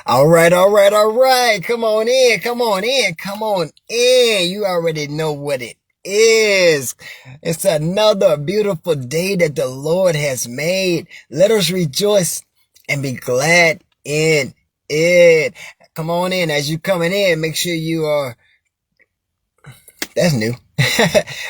All right, all right, all right. Come on in, come on in, come on in. You already know what it is. It's another beautiful day that the Lord has made. Let us rejoice and be glad in it. Come on in. As you coming in, make sure you are, that's new.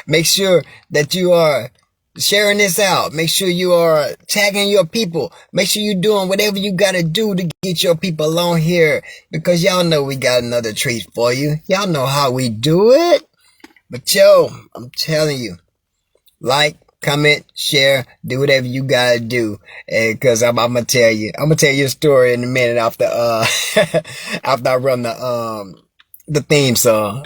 Make sure that you are sharing this out. Make sure you are tagging your people. Make sure you're doing whatever you got to do to get your people on here, because y'all know we got another treat for you. Y'all know how we do it. But yo, I'm telling you, like, comment, share, do whatever you got to do. And cause I'm going to tell you a story in a minute after, after I run the theme song.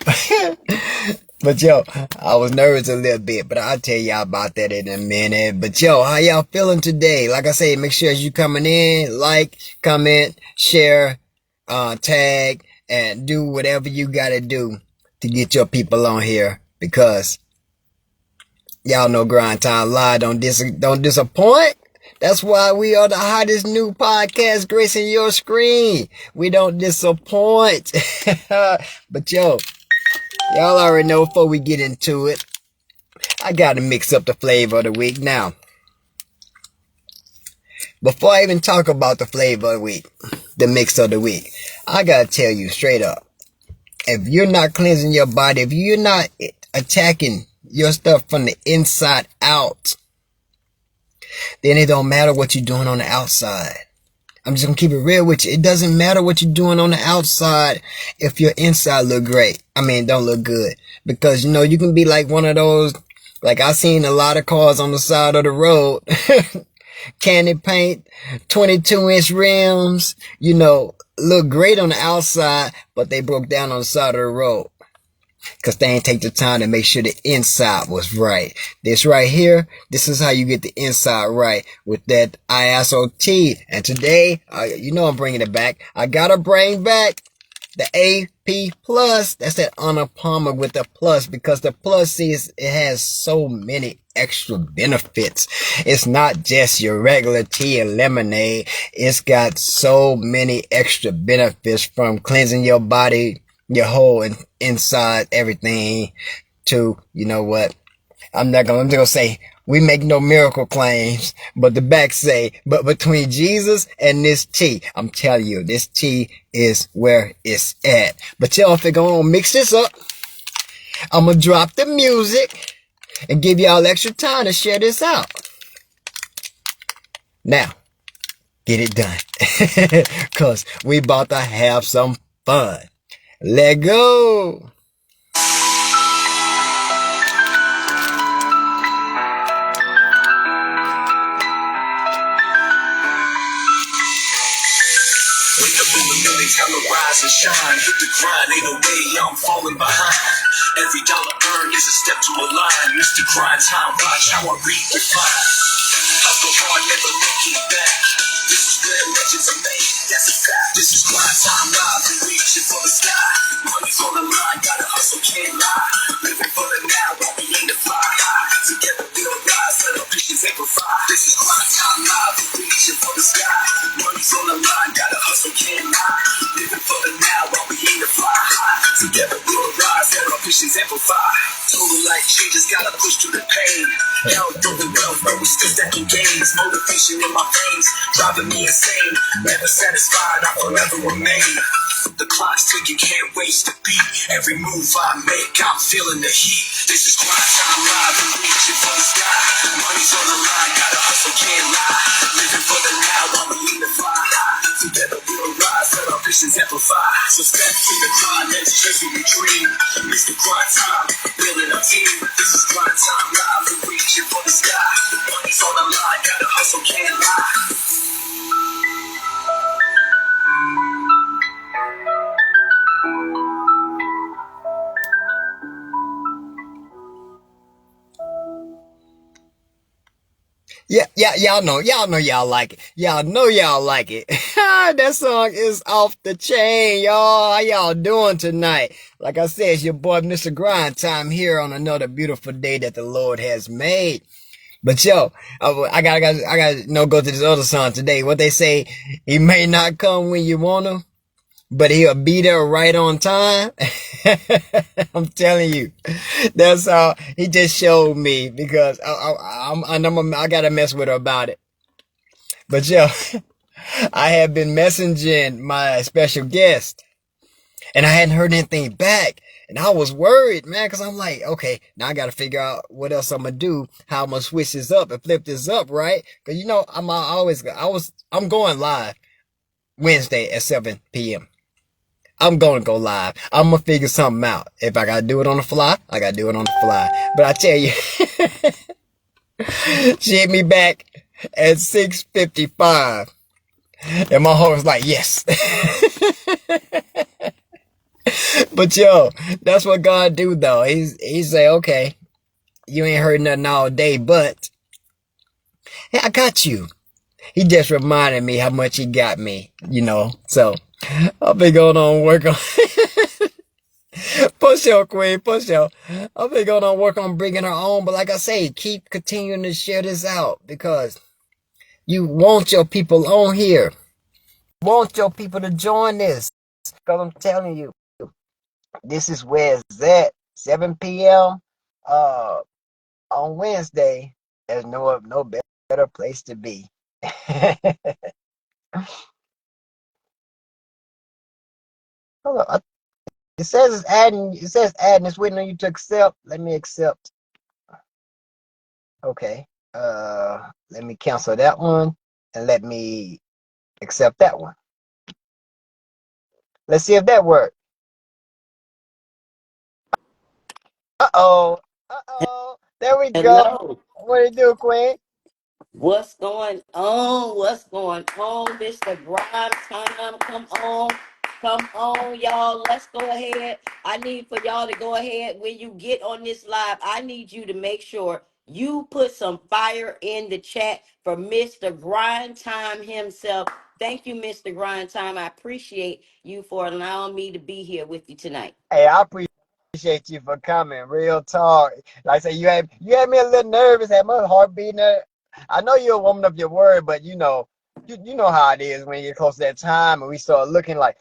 But yo, I was nervous a little bit, but I'll tell y'all about that in a minute. But yo, how y'all feeling today? Like I say, make sure as you coming in, like, comment, share, tag, and do whatever you gotta do to get your people on here, because y'all know Grind Time Live don't disappoint. That's why we are the hottest new podcast gracing your screen. We don't disappoint. But yo, y'all already know before we get into it, I gotta mix up the flavor of the week. Now, before I even talk about the flavor of the week, the mix of the week, I gotta tell you straight up, if you're not cleansing your body, if you're not attacking your stuff from the inside out, then it don't matter what you're doing on the outside. I'm just gonna keep it real with you. It doesn't matter what you're doing on the outside if your inside look great. I mean, don't look good. Because, you know, you can be like one of those, like I seen a lot of cars on the side of the road, candy paint, 22-inch rims, you know, look great on the outside, but they broke down on the side of the road. Because they ain't take the time to make sure the inside was right. This right here, this is how you get the inside right with that ISOT. And today, you know I'm bringing it back. I gotta bring back the AP Plus. That's that Honor Palmer with the plus, because the plus is, it has so many extra benefits. It's not just your regular tea and lemonade. It's got so many extra benefits, from cleansing your body, your whole inside, everything, to, you know what, I'm just gonna say, we make no miracle claims, but the back say, but between Jesus and this tea, I'm telling you, this tea is where it's at. But y'all, if we're gonna mix this up, I'm gonna drop the music and give y'all extra time to share this out. Now, get it done. Cause we about to have some fun. Let go. Wake up in the morning, time to rise and shine. Hit the grind, ain't no way I'm falling behind. Every dollar earned is a step to a line. Mr. Grind Time, watch how I redefine. Hustle hard, never looking back. This is where legends are made, that's a fact. This is Grind Time Live, we reaching for the sky. Money's on the line, gotta hustle, can't lie. Living for the now, while we aim to fly high. Together we'll rise, let our visions amplify. This is Grind Time Live, we reaching for the sky. Money's on the line, gotta hustle, can't lie. Living for the now, while we aim to fly high. Together we'll rise, let our visions amplify. Total life changes, gotta push through the pain. Health over wealth, but we still stacking gains. Motivation in my veins, driving me insane. Never satisfied, I forever remain. The clock's ticking, can't waste a beat. Every move I make, I'm feeling the heat. This is Grind Time Live, and reaching for the sky. Money's on the line, gotta hustle, can't lie. Living for the now, while we aim to fly high. Together we'll rise, let our visions amplify. So step to the grind, let's chase what we dream. Mr. Grind Time, building a team. This is Grind Time Live, and reaching for the sky. Money's on the line, gotta hustle, can't lie. Yeah, y'all know y'all like it. Y'all know y'all like it. That song is off the chain, y'all. How y'all doing tonight? Like I said, it's your boy, Mr. Grind Time, here on another beautiful day that the Lord has made. But yo, I gotta go to this other song today. What they say, he may not come when you want him, but he'll be there right on time. I'm telling you, that's how he just showed me because I gotta mess with her about it. But yo, I have been messaging my special guest, and I hadn't heard anything back. And I was worried, man, because I'm like, okay, now I got to figure out what else I'm gonna do, how I'm gonna switch this up and flip this up, right? Because you know, I'm going live Wednesday at 7 p.m. I'm gonna go live. I'm gonna figure something out. If I gotta do it on the fly, I gotta do it on the fly. But I tell you, she hit me back at 6:55, and my heart was like, yes. But yo, that's what God do though. He say, okay, you ain't heard nothing all day, but hey, I got you. He just reminded me how much he got me, you know. So I'll be going on work on push your queen, push your. I'll be going on work on bringing her on, but like I say, keep continuing to share this out because you want your people on here. Want your people to join this. Because I'm telling you, this is where it's at. 7 p.m. Uh on Wednesday. There's no better place to be. Hold on. It says it's adding. It says adding. It's waiting on you to accept. Let me accept. Okay. Let me cancel that one and let me accept that one. Let's see if that worked. Uh-oh. Uh-oh. There we go. Hello. What do you do, Queen? What's going on? What's going on, Mr. Grime Time? Come on. Come on, y'all. Let's go ahead. I need for y'all to go ahead. When you get on this live, I need you to make sure you put some fire in the chat for Mr. Grind Time himself. Thank you, Mr. Grind Time. I appreciate you for allowing me to be here with you tonight. Hey, I appreciate you for coming. Real talk. Like I say, you had me a little nervous, had my heart beating. I know you're a woman of your word, but you know how it is when you get close to that time and we start looking like,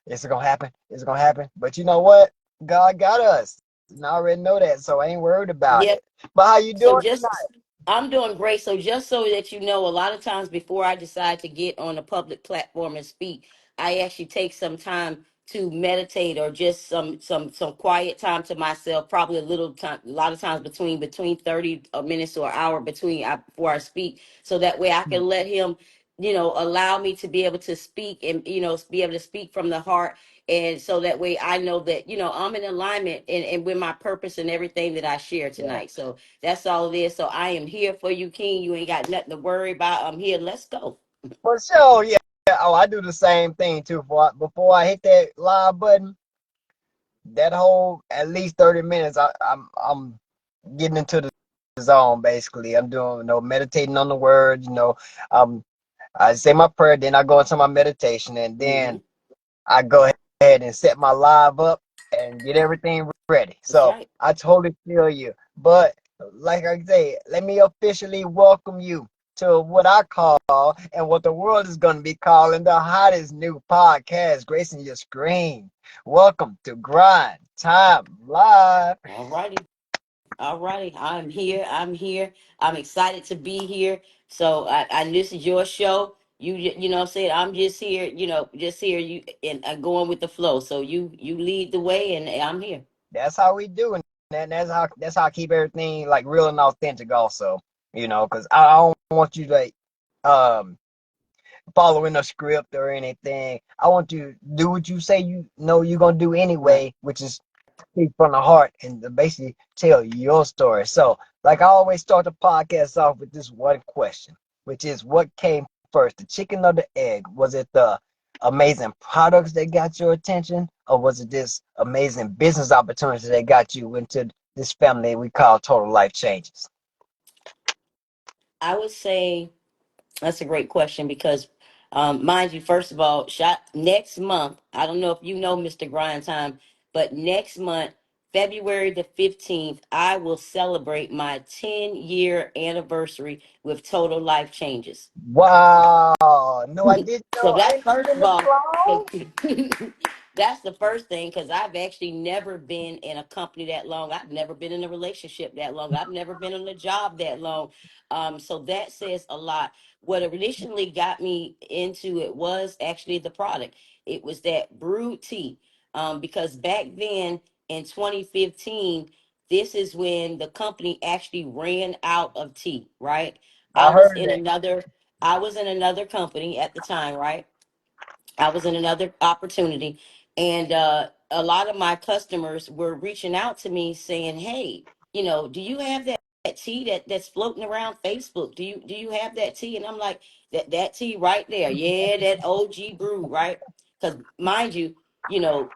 is it gonna happen? Is it gonna happen? But you know what? God got us. And I already know that, so I ain't worried about Yeah. it. But how you So doing just tonight? I'm doing great. So just so that you know, a lot of times before I decide to get on a public platform and speak, I actually take some time to meditate or just some quiet time to myself, probably a little time, a lot of times between 30 minutes or an hour before I speak, so that way I can let him, allow me to be able to speak and be able to speak from the heart. And so that way I know that, I'm in alignment and with my purpose and everything that I share Yeah. tonight. So that's all it is. So I am here for you, King. You ain't got nothing to worry about. I'm here. Let's go. For sure, yeah. Oh, I do the same thing too. Before I hit that live button, that whole at least 30 minutes, I'm getting into the zone basically. I'm doing meditating on the word, I say my prayer, then I go into my meditation, and Hmm. then I go ahead and set my live up and get everything ready. That's So right. I totally feel you. But like I say, let me officially welcome you to what I call and what the world is going to be calling the hottest new podcast gracing your screen. Welcome to Grind Time Live. All righty. All righty. I'm here. I'm here. I'm excited to be here. So I this is your show. You know what I'm saying? I'm just here, just here you and going with the flow. So you lead the way and I'm here. That's how we do, and that's how I keep everything like real and authentic. Also, because I don't want you to like um following a script or anything. I want you to do what you say you know you're gonna do Right. anyway, which is speak from the heart and to basically tell your story. So, like I always start the podcast off with this one question, which is what came first, the chicken or the egg? Was it the amazing products that got your attention, or was it this amazing business opportunity that got you into this family we call Total Life Changes? I would say that's a great question because, mind you, first of all, shot next month. I don't know if you know Mr. Grind Time, but next month February the 15th, I will celebrate my 10-year anniversary with Total Life Changes. Wow. No, I didn't So know. I that's didn't know it's first been of this all, long. that's the first thing because I've actually never been in a company that long. I've never been in a relationship that long. I've never been on a job that long. So that says a lot. What initially got me into it was actually the product. It was that brewed tea. Because back then in 2015, this is when the company actually ran out of tea, right? I I was heard in that. another I was in another company at the time, right? I was in another opportunity, and a lot of my customers were reaching out to me saying, "Hey, do you have that tea that's floating around Facebook? Do you have that tea?" And I'm like, "That tea right there, yeah, that OG brew, right?" Because mind you,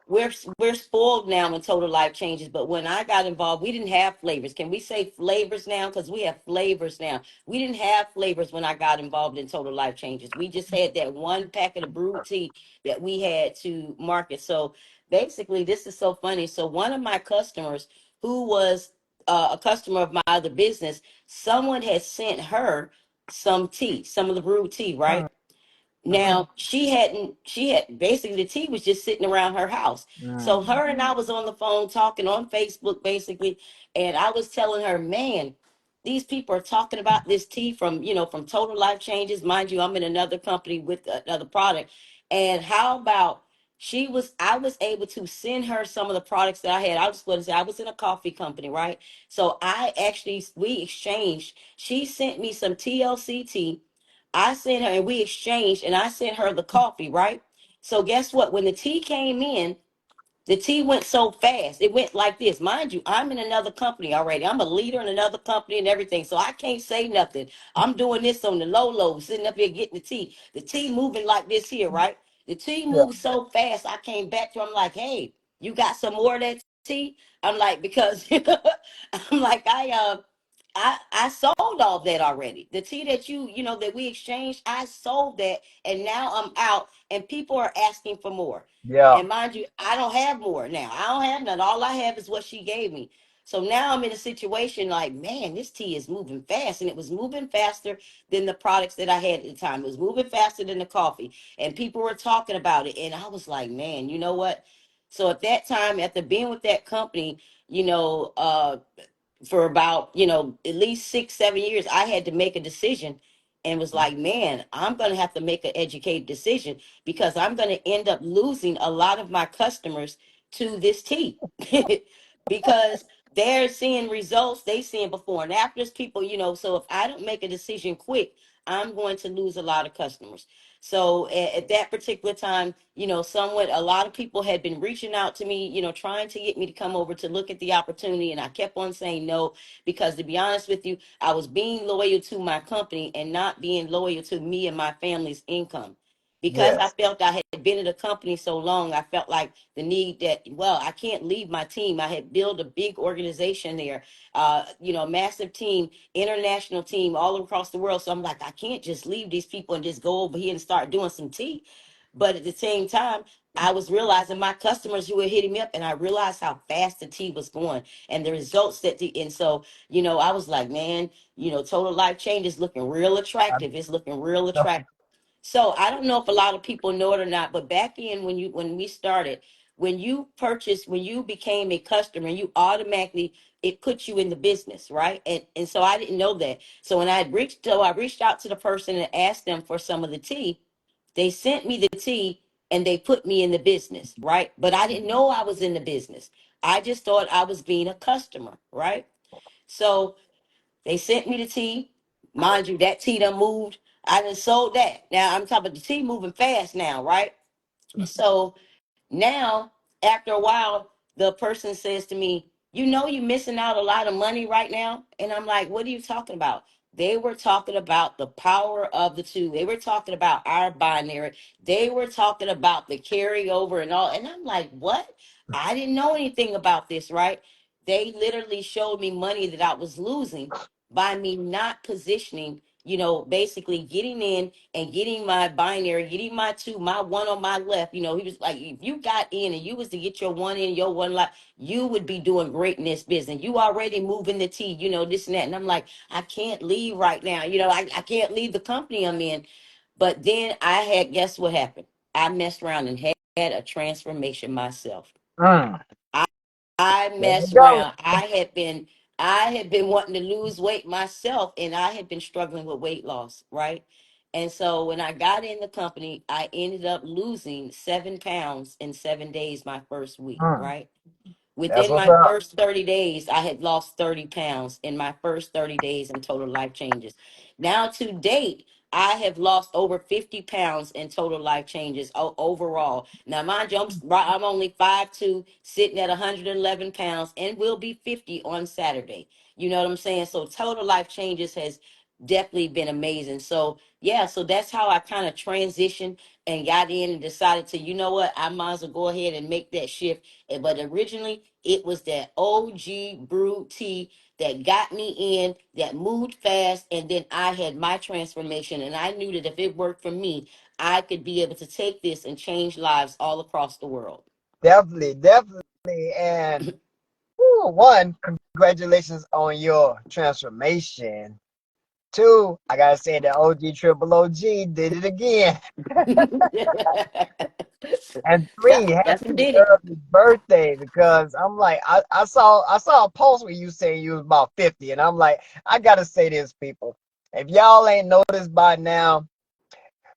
we're spoiled now when Total Life Changes. But when I got involved, we didn't have flavors. Can we say flavors now? Because we have flavors now. We didn't have flavors when I got involved in Total Life Changes. We just had that one packet of brewed tea that we had to market. So basically, this is so funny. So one of my customers, who was a customer of my other business, someone had sent her some tea, some of the brewed tea, Mm, right? Now she had basically the tea was just sitting around her house. So mm. her and I was on the phone talking on Facebook basically, and I was telling her, man, these people are talking about this tea from Total Life Changes. Mind you, I'm in another company with another product. And how about I was able to send her some of the products that I had. I was going to say I was in a coffee company, right? So we exchanged. She sent me some TLC tea. I sent her and we exchanged, and I sent her the coffee, right? So guess what? When the tea came in, the tea went so fast. It went like this. Mind you, I'm in another company already. I'm a leader in another company and everything. So I can't say nothing. I'm doing this on the low, sitting up here getting the tea. The tea moving like this here, right? The tea Yeah. moved so fast. I came back to her. I'm like, hey, you got some more of that tea? I'm like, because I'm like, I sold all that already. The tea that that we exchanged, I sold that, and now I'm out, and people are asking for more. Yeah. And mind you, I don't have more now. I don't have none. All I have is what she gave me. So now I'm in a situation like, man, this tea is moving fast. And it was moving faster than the products that I had at the time. It was moving faster than the coffee. And people were talking about it. And I was like, man, you know what? So at that time, after being with that company, for about at least 6 7 years, I had to make a decision, and was like, man, I'm going to have to make an educated decision, because I'm going to end up losing a lot of my customers to this tea. Because they're seeing results, they seeing before and afters, people, so if I don't make a decision quick, I'm going to lose a lot of customers. So at that particular time, somewhat a lot of people had been reaching out to me, trying to get me to come over to look at the opportunity. And I kept on saying no, because to be honest with you, I was being loyal to my company and not being loyal to me and my family's income. Because I Yes. felt I had been in the company so long, I felt like the need that, well, I can't leave my team. I had built a big organization there, massive team, international team all across the world. So I'm like, I can't just leave these people and just go over here and start doing some tea. But at the same time, I was realizing my customers who were hitting me up, and I realized how fast the tea was going and the results and so, I was like, man, Total Life Change is looking real I'm, attractive. It's looking real no. attractive. So I don't know if a lot of people know it or not, but back in when we started, when you became a customer, you automatically, it puts you in the business, right? And so I didn't know that. So when I reached out to the person and asked them for some of the tea. They sent me the tea and they put me in the business, right? But I didn't know I was in the business. I just thought I was being a customer, right? So they sent me the tea. Mind you, that tea done moved. I done sold that. Now I'm talking about the tea moving fast now, right? So now, after a while, the person says to me, you're missing out a lot of money right now. And I'm like, what are you talking about? They were talking about the power of the two. They were talking about our binary. They were talking about the carryover and all. And I'm like, what? I didn't know anything about this, right? They literally showed me money that I was losing by me not positioning basically getting in and getting my binary, getting my two, my one on my left. He was like, if you got in and you was to get your one in, your one left, you would be doing great in this business. You already moving the T, this and that. And I'm like, I can't leave right now. I can't leave the company I'm in. But then guess what happened? I messed around and had a transformation myself. Mm. I There you messed go. around. I had been wanting to lose weight myself, and I had been struggling with weight loss, right? And so when I got in the company, I ended up losing 7 pounds in 7 days my first week, Mm. right? That's Within what's my up. first 30 days, I had lost 30 pounds in my first 30 days in total life changes. Now, to date, I have lost over 50 pounds in total life changes overall. Now, mind you, I'm only 5'2", sitting at 111 pounds, and will be 50 on Saturday. You know what I'm saying? So, total life changes has definitely been amazing. So, yeah, so that's how I kind of transitioned and got in and decided to, you know what, I might as well go ahead and make that shift. But originally, it was that OG brew tea that got me in, that moved fast, and then I had my transformation. And I knew that if it worked for me, I could be able to take this and change lives all across the world. Definitely, definitely. And one, congratulations on your transformation. Two, I gotta say the OG triple OG did it again. And three, That's who happy did it. early birthday because I'm like I saw a post where you saying you was about 50, and I'm like, I gotta say this, people. If y'all ain't noticed by now,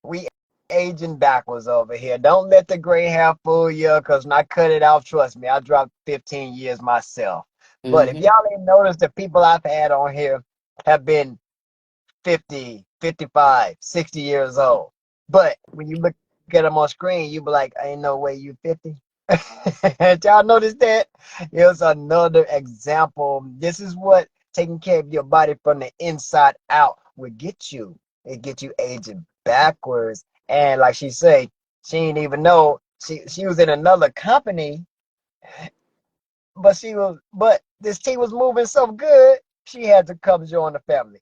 we aging backwards over here. Don't let the gray hair fool you, because when I cut it off, trust me, I dropped 15 years myself. But if Hmm. y'all ain't noticed, the people I've had on here have been 50, 55, 60 years old. But when you look at them on screen, you be like, ain't no way you 50. Y'all notice that? Here's another example. This is what taking care of your body from the inside out will get you. It get you aging backwards. And like she say, she didn't even know she was in another company, but this team was moving so good, she had to come join the family.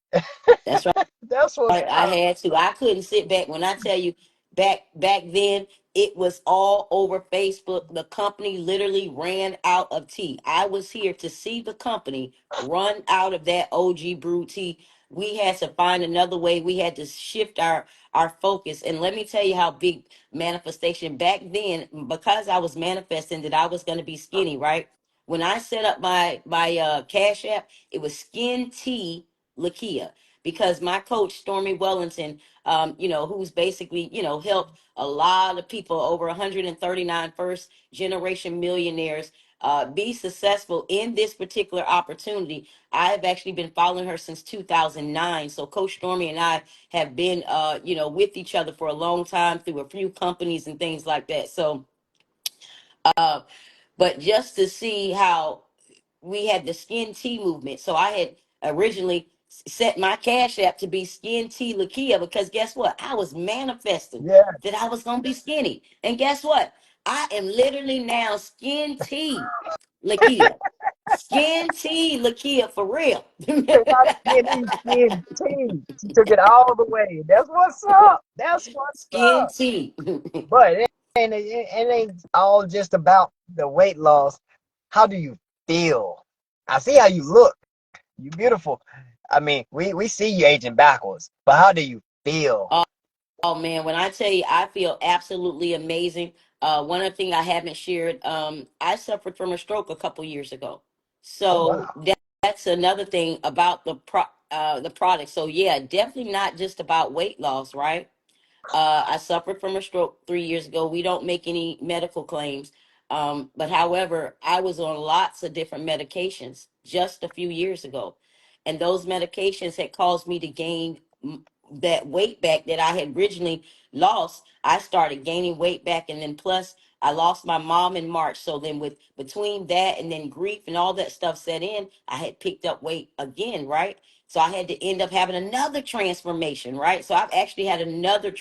That's right. That's what's I up. had to. I couldn't sit back. When I tell you, back then, it was all over Facebook. The company literally ran out of tea. I was here to see the company run out of that OG brew tea. We had to find another way. We had to shift our focus. And let me tell you how big manifestation back then, because I was manifesting that I was going to be skinny, right? When I set up my Cash App, it was Skin Tea Lakia, because my coach Stormy Wellington, who's basically helped a lot of people, over 139 first generation millionaires, be successful in this particular opportunity. I have actually been following her since 2009. So Coach Stormy and I have been, with each other for a long time through a few companies and things like that. So, but just to see how we had the skin tea movement. So I had originally set my cash app to be skin tea Lakia, because guess what? I was manifesting Yeah. that I was gonna be skinny. And guess what? I am literally now skin tea Lakia. Skin tea Lakia for real. Straight out skin tea. She took it all the way. That's what's up. That's what's Skin up. tea. But it ain't all just about the weight loss. How do you feel? I see how you look. You beautiful. I mean, we see you aging backwards, but how do you feel? Oh man, when I tell you, I feel absolutely amazing. One of the things I haven't shared, I suffered from a stroke a couple years ago, Oh so wow. that's another thing about the product. So yeah, definitely not just about weight loss, right? I suffered from a stroke 3 years ago. We don't make any medical claims. But however, I was on lots of different medications just a few years ago. And those medications had caused me to gain that weight back that I had originally lost. I started gaining weight back. And then plus, I lost my mom in March. So then, with between that and then grief and all that stuff set in, I had picked up weight again, right? So I had to end up having another transformation, right? So I've actually had another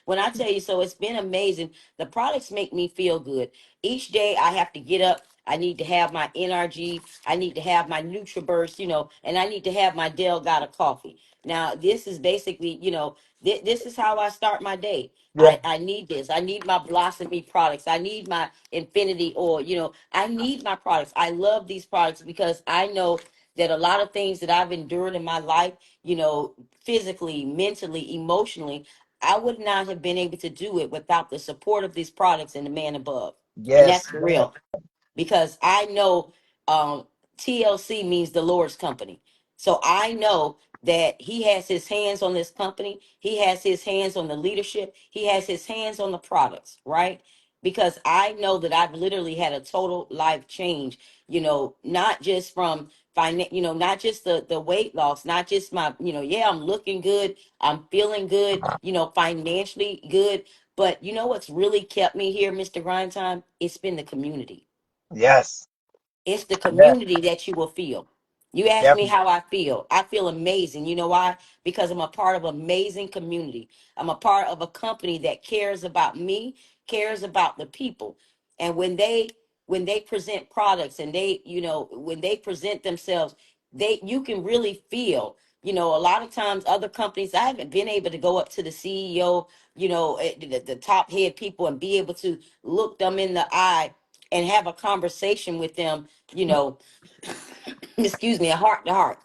when I tell you, so it's been amazing. The products make me feel good. Each day I have to get up. I need to have my NRG. I need to have my NutriBurst, and I need to have my Delgado coffee. Now, this is basically, this is how I start my day. Yeah. I need this. I need my Blossomy products. I need my Infinity Oil. I need my products. I love these products because I know that a lot of things that I've endured in my life, physically, mentally, emotionally, I would not have been able to do it without the support of these products and the man above. And Yes. that's for real because I know TLC means the Lord's company. So I know that he has his hands on this company. He has his hands on the leadership. He has his hands on the products, right? Because I know that I've literally had a total life change, not just from not just the weight loss, not just my, yeah, I'm looking good, I'm feeling good, financially good. But what's really kept me here, Mr. Grindtime? It's been the community. Yes. It's the Yes. community that you will feel. You ask me Definitely. how I feel. I feel amazing. You know why? Because I'm a part of an amazing community. I'm a part of a company that cares about me, cares about the people. And when they present products and when they present themselves, you can really feel, a lot of times other companies, I haven't been able to go up to the CEO, the top head people and be able to look them in the eye and have a conversation with them, excuse me, a heart to heart.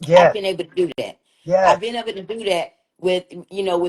I've Yes. been able to do that. I've Yes. been able to do that with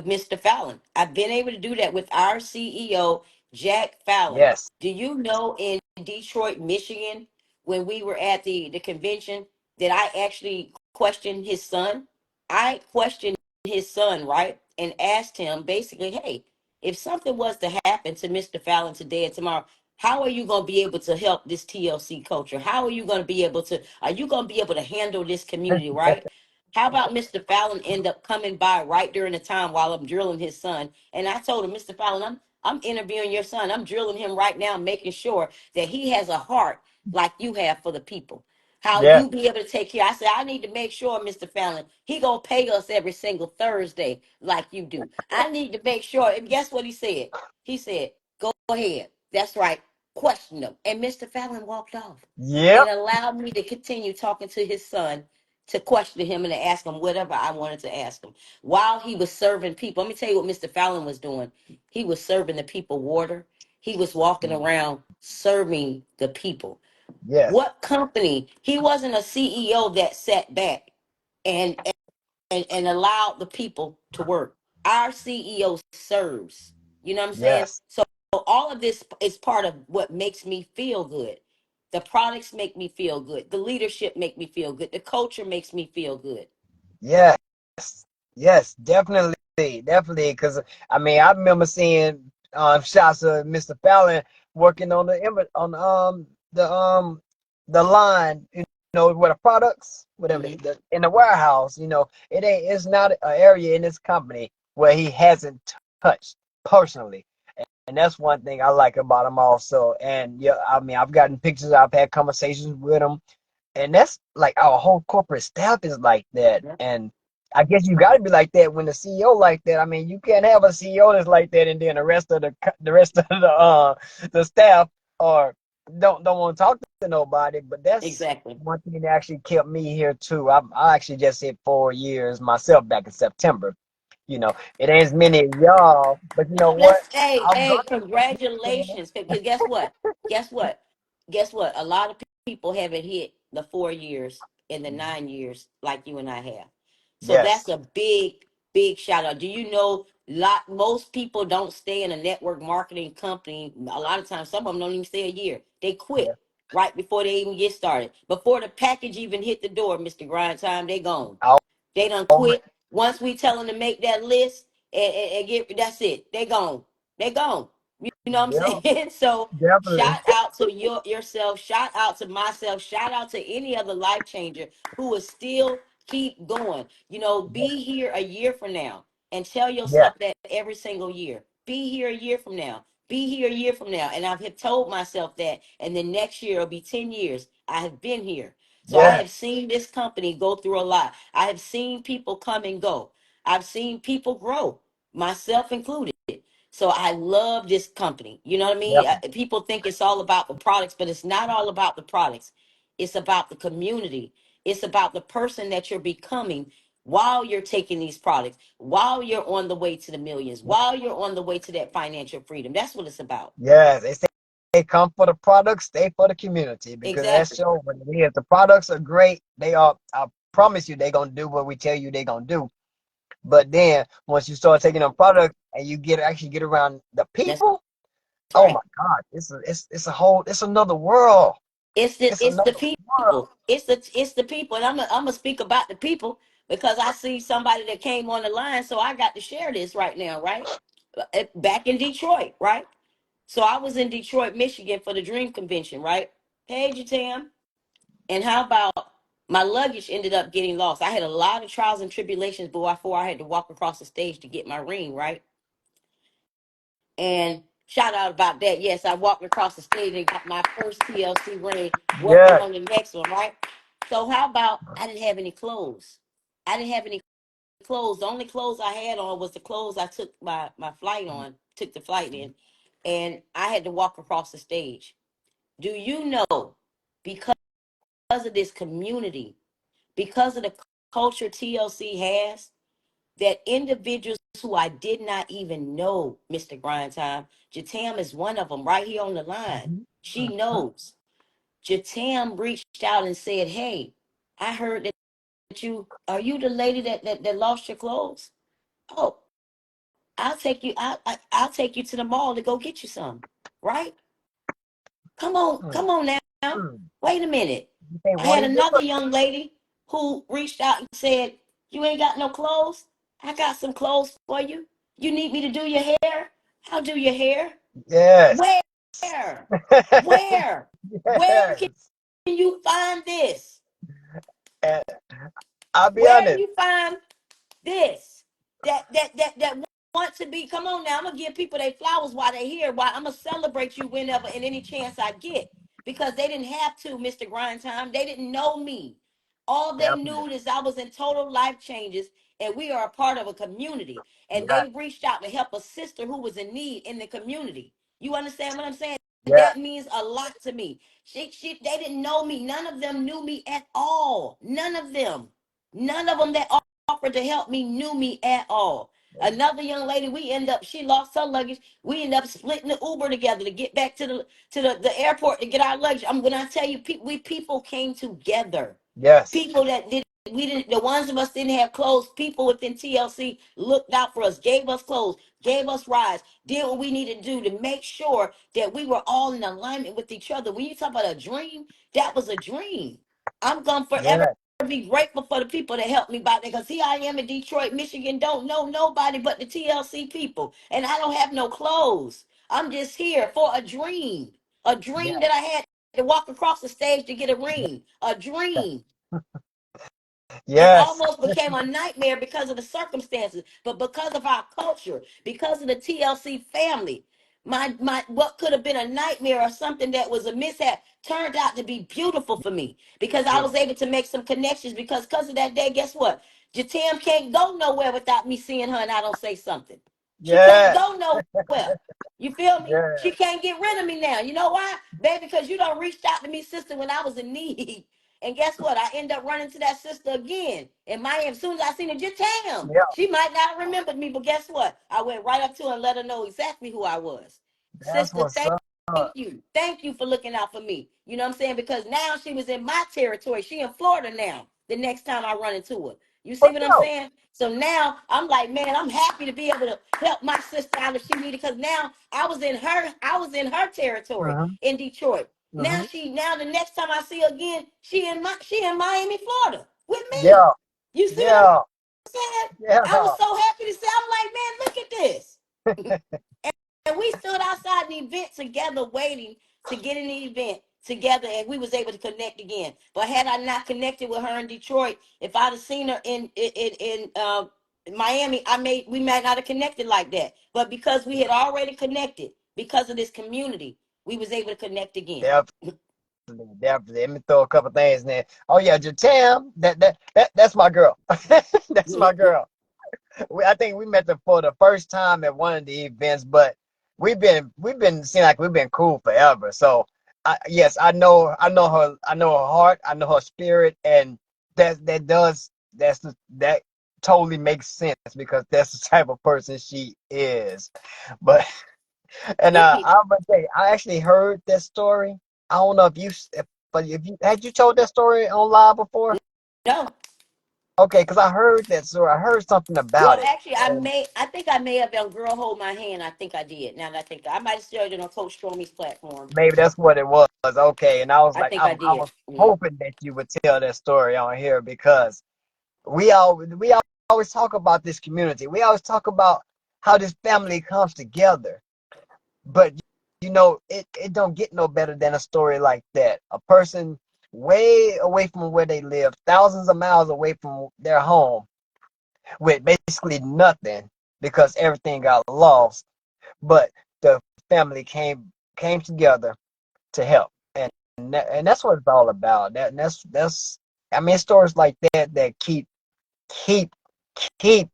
Mr. Fallon. I've been able to do that with our CEO, Jack Fallon. Yes. Do you know in Detroit, Michigan, when we were at the convention, that I actually questioned his son? I questioned his son, right? And asked him basically, hey, if something was to happen to Mr. Fallon today and tomorrow, how are you going to be able to help this TLC culture? How are you going to be able to, are you going to be able to handle this community, right? How about Mr. Fallon end up coming by right during the time while I'm drilling his son? And I told him, Mr. Fallon, I'm interviewing your son. I'm drilling him right now, making sure that he has a heart like you have for the people. How Yes. you be able to take care. I said, I need to make sure, Mr. Fallon, he gonna pay us every single Thursday like you do. I need to make sure. And guess what he said? He said, go ahead. That's right. Question him. And Mr. Fallon walked off Yep. and allowed me to continue talking to his son, to question him and to ask him whatever I wanted to ask him while he was serving people. Let me tell you what Mr. Fallon was doing. He was serving the people water. He was walking around serving the people. Yes. What company? He wasn't a CEO that sat back and and allowed the people to work. Our CEO serves. You know what I'm saying? Yes. So all of this is part of what makes me feel good. The products make me feel good. The leadership make me feel good. The culture makes me feel good. Yes. Yes. Definitely. Definitely. Because I mean, I remember seeing shots of Mr. Fallon working on the the line, where the products, whatever Hmm. in the warehouse. It's not an area in this company where he hasn't touched personally. And that's one thing I like about him also. And yeah, I mean, I've gotten pictures, I've had conversations with him, and that's like our whole corporate staff is like that. Yeah, And I guess you got to be like that when the CEO like that. I mean, you can't have a CEO that's like that, and then the rest of the staff or don't want to talk to nobody. But that's exactly. one thing that actually kept me here too. I actually just hit 4 years myself back in September. It ain't as many as y'all, but you know what? Let's hey, I'm hey, gonna. congratulations. Because guess what? Guess what? Guess what? A lot of people haven't hit the 4 years and the 9 years like you and I have. So Yes. that's a big, big shout out. Do you know most people don't stay in a network marketing company. A lot of times, some of them don't even stay a year. They Yeah. quit right before they even get started. Before the package even hit the door, Mr. Grindtime, they gone. Oh, They done oh man. quit. Once we tell them to make that list and get, that's it. They gone. They gone. You know what I'm Yep. saying? So Definitely. shout out to yourself. Shout out to myself. Shout out to any other life changer who is still keep going. Be here a year from now and tell Yeah. yourself that every single year. Be here a year from now. Be here a year from now. And I've told myself that. And then next year will be 10 years. I have been here. So I Yeah. have seen this company go through a lot. I have seen people come and go. I've seen people grow, myself included. So I love this company. You know what I mean? Definitely. People think it's all about the products, but it's not all about the products. It's about the community. It's about the person that you're becoming while you're taking these products, while you're on the way to the millions, while you're on the way to that financial freedom. That's what it's about. Yes, they say they come for the products, stay for the community because that Exactly. show when it is the products are great, they are. I promise you, they're gonna do what we tell you they're gonna do. But then once you start taking them products and you actually get around the That's people, oh right. my God, it's a whole it's another world. It's It's the another world. people. It's the people, and I'm gonna speak about the people because I see somebody that came on the line, so I got to share this right now, right? Back in Detroit, right? So I was in Detroit, Michigan for the Dream Convention, right? Hey, Jatam. And how about my luggage ended up getting lost? I had a lot of trials and tribulations before I had to walk across the stage to get my ring, right? And shout out about that. Yes, I walked across the stage and got my first TLC ring, working Yes, on the next one, right? So how about I didn't have any clothes? I didn't have any clothes. The only clothes I had on was the clothes I took my flight on, took the flight in, and I had to walk across the stage. Do you know, because of this community, because of the culture TLC has, that individuals who I did not even know, Mr. Grindtime, Jatam is one of them right here on the line. mhm, She mhm. knows. Jatam reached out and said, "Hey, I heard that are you the lady that lost your clothes? Oh, I'll take you. I'll take you to the mall to go get you some. Right? Mm, Come on now. mm. Wait a minute. You say I had won't he do another it? young lady who reached out and said, "You ain't got no clothes? I got some clothes for you. You need me to do your hair? I'll do your hair. Yes. Where? Where? Where can Yes. you find this? And I'll be Where honest. you find this that want to be, come on now, I'm gonna give people their flowers while they're here, while I'm gonna celebrate you whenever and any chance I get, because they didn't have to, Mr. Grind Time. They didn't know me. All they Definitely. knew is I was in total life changes, and we are a part of a community, and Yeah. they reached out to help a sister who was in need in the community. You understand what I'm saying? Yeah. That means a lot to me. They didn't know me. None of them knew me at all. None of them. None of them that offered to help me knew me at all. Another young lady, she lost her luggage. We ended up splitting the Uber together to get back to the airport to get our luggage. When I tell you, people came together. Yes. People that did we didn't the ones of us didn't have clothes. People within TLC looked out for us, gave us clothes, gave us rides, did what we needed to do to make sure that we were all in alignment with each other. When you talk about a dream, that was a dream. I'm gonna forever Yeah. be grateful for the people that helped me back there, because here I am in Detroit, Michigan, don't know nobody but the TLC people, and I don't have no clothes. I'm just here for a Yeah. dream that I had to walk across the stage to get a ring, a Yeah. dream. It Yes. almost became a nightmare because of the circumstances, but because of our culture, because of the TLC family, my what could have been a nightmare or something that was a mishap turned out to be beautiful for me, because I was Beautiful. able to make some connections. Because of that day, guess what? Jatam can't go nowhere without me seeing her and I don't say something. She can't Yes. go nowhere. You feel me? She Yes. can't get rid of me now. You know why? Baby, because you don't reached out to me, sister, when I was in need. And guess what? I end up running to that sister again in Miami. As soon as I seen her, just damn, Yeah. she might not have remembered me, but guess what? I went right up to her and let her know exactly who I was. That's Sister, what's up. thank you. Thank you for looking out for me. You know what I'm saying? Because now she was in my territory. She in Florida now. The next time I run into her. You see For what I'm sure. saying? So now I'm like, man, I'm happy to be able to help my sister out if she needed, because now I was in her territory Mm-hmm. in Detroit. Mm-hmm. Now the next time I see her again, she in Miami, Florida with me. Yeah. You see what I'm Yeah. saying? I Yeah. was so happy to see. I'm like, man, look at this. And we stood outside the event together, waiting to get in the event together, and we was able to connect again. But had I not connected with her in Detroit, if I'd have seen her in Miami, we might not have connected like that. But because we had already connected, because of this community, we was able to connect again. Definitely. Definitely. Let me throw a couple things in there. Oh yeah, Jatam. That's my girl. That's Yeah, my girl. I think we met for the first time at one of the events, but we've been seeing like we've been cool forever. So yes, I know her, I know her heart, I know her spirit, and that totally makes sense because that's the type of person she is. But and Good people. I'm gonna say I actually heard that story. I don't know if but if you had you told that story on live before? No. Okay, because I heard that story. I heard something Well, about it. actually, I think I may have been Girl Hold My Hand. I think I did. Now that I think, I might have shared it on Coach Stromy's platform. Maybe that's what it was. Okay, and I was I like, think I, I I did. was hoping that you would tell that story on here because we always talk about this community. We always talk about how this family comes together. But it don't get no better than a story like that. A person way away from where they live, thousands of miles away from their home, with basically nothing because everything got lost. But the family came together to help, and that's what it's all about. That's I mean stories like that keep keep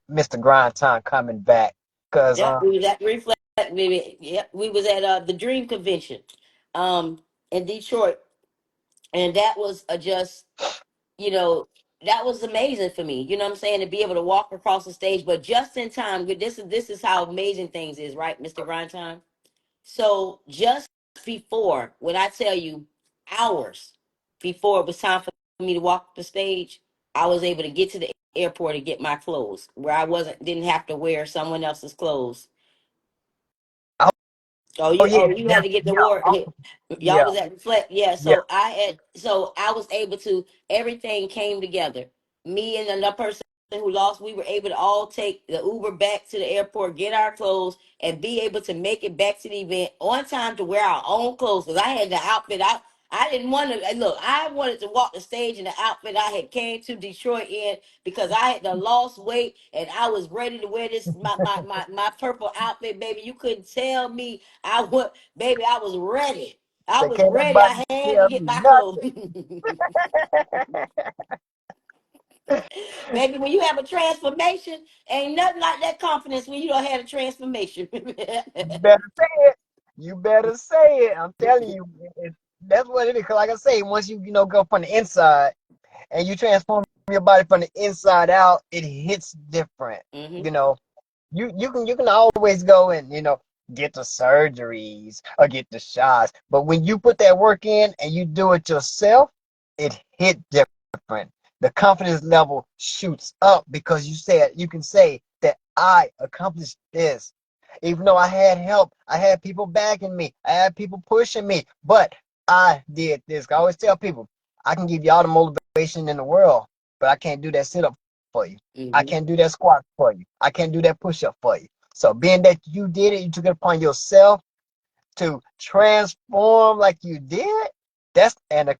Mr. Grind Time coming back because Yep, we was at Reflect. Yep, we was at the Dream Convention, um, in Detroit, and that was just, you know, that was amazing for me. You know what I'm saying, to be able to walk across the stage, but just in time. This is how amazing things is, right, Mr. Grind Time. So just before, when I tell you, hours before it was time for me to walk the stage, I was able to get to the airport and get my clothes where I didn't have to wear someone else's clothes. Oh, oh oh, yeah, you had to get the yeah, war. Y'all yeah, was at Reflect, yeah. yeah. So I was able to. Everything came together. Me and another person who lost, we were able to all take the Uber back to the airport, get our clothes, and be able to make it back to the event on time to wear our own clothes. Because I had the outfit. I didn't want to look. I wanted to walk the stage in the outfit I had came to Detroit in because I had the lost weight and I was ready to wear this my purple outfit, baby. You couldn't tell me baby, I was ready. I They was can't ready. nobody I had to tell get me my clothes. nothing. Baby, when you have a transformation, ain't nothing like that confidence when you don't have a transformation. You better say it. You better say it. I'm telling you, that's what it is. 'Cause like I say, once you go from the inside and you transform your body from the inside out, it hits different. Hmm. You know, you can always go and get the surgeries or get the shots, but when you put that work in and you do it yourself, it hit different. The confidence level shoots up because you can say that I accomplished this. Even though I had help, I had people backing me, I had people pushing me, but I did this. I always tell people, I can give you all the motivation in the world, but I can't do that sit up for you. I Hmm. can't do that squat for you. I can't do that push up for you. So being that you did it, you took it upon yourself to transform like you did, that's an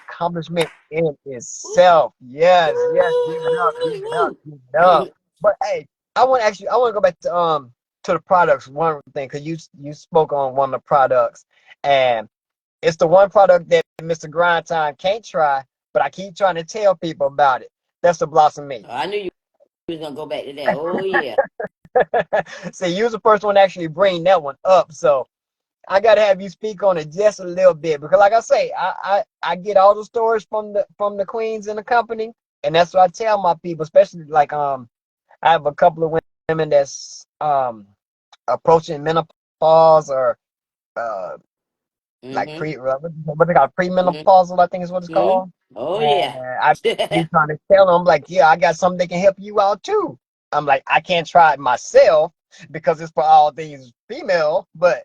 accomplishment in itself. Yes, yes, give it up, give it up, Woo! give it up. But hey, I want to go back to the products one thing because you spoke on one of the products, and it's the one product that Mr. Grind Time can't try, but I keep trying to tell people about it. That's the Blossom Me. I knew you was gonna go back to that. Oh yeah. See, you was the first one to actually bring that one up, so I gotta have you speak on it just a little bit because, like I say, I get all the stories from the queens in the company, and that's what I tell my people, especially like I have a couple of women that's approaching menopause or uh like Hmm. what they call Hmm. premenopausal, I think is what it's Hmm. called. Oh And yeah. I be trying to tell them like, yeah, I got something that can help you out too. I'm like, I can't try it myself because it's for all things female, but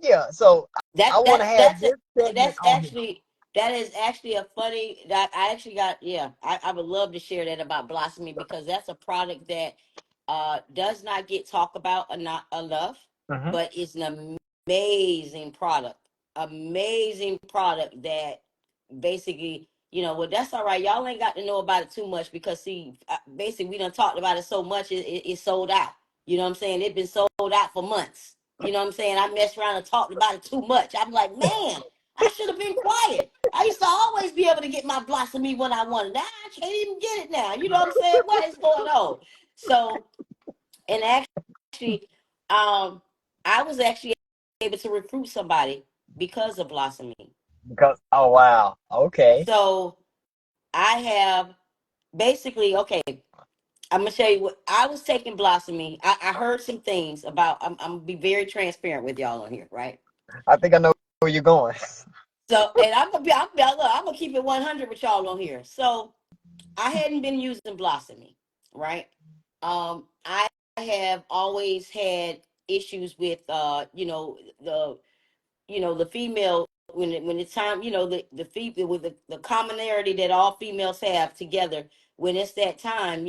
yeah, so I That want to that have that's this segment that's on here. actually that is actually a funny that I actually got. Yeah, I would love to share that about blossoming because that's a product that does not get talked about not enough, Hmm. but it's an amazing product. Amazing product that basically, well, that's all right. Y'all ain't got to know about it too much because see, basically we done talked about it so much it's sold out. You know what I'm saying? It's been sold out for months. You know what I'm saying? I messed around and talked about it too much. I'm like, man, I should have been quiet. I used to always be able to get my blossomy when I wanted. Now I can't even get it now. You know what I'm saying? What is going on? So, and actually, I was actually able to recruit somebody because of blossoming. Because oh wow, okay. So I have basically, okay, I'm gonna show you what I was taking blossoming. I heard some things about. I'm gonna be very transparent with y'all on here, right? I think I know where you're going. So, and I'm gonna keep it 100 with y'all on here. So, I hadn't been using blossoming, right? I have always had issues with, the female when it's time, the female with the commonality that all females have together. When it's that time,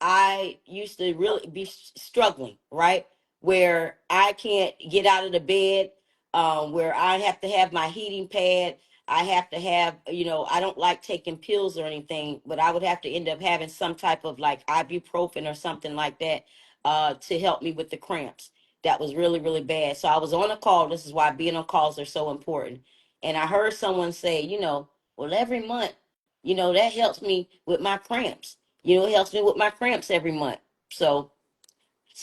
I used to really be struggling, right? Where I can't get out of the bed, where I have to have my heating pad. I have to have, I don't like taking pills or anything, but I would have to end up having some type of like ibuprofen or something like that, to help me with the cramps. That was really, really bad. So I was on a call. This is why being on calls are so important. And I heard someone say, well, every month, that helps me with my cramps. It helps me with my cramps every month. So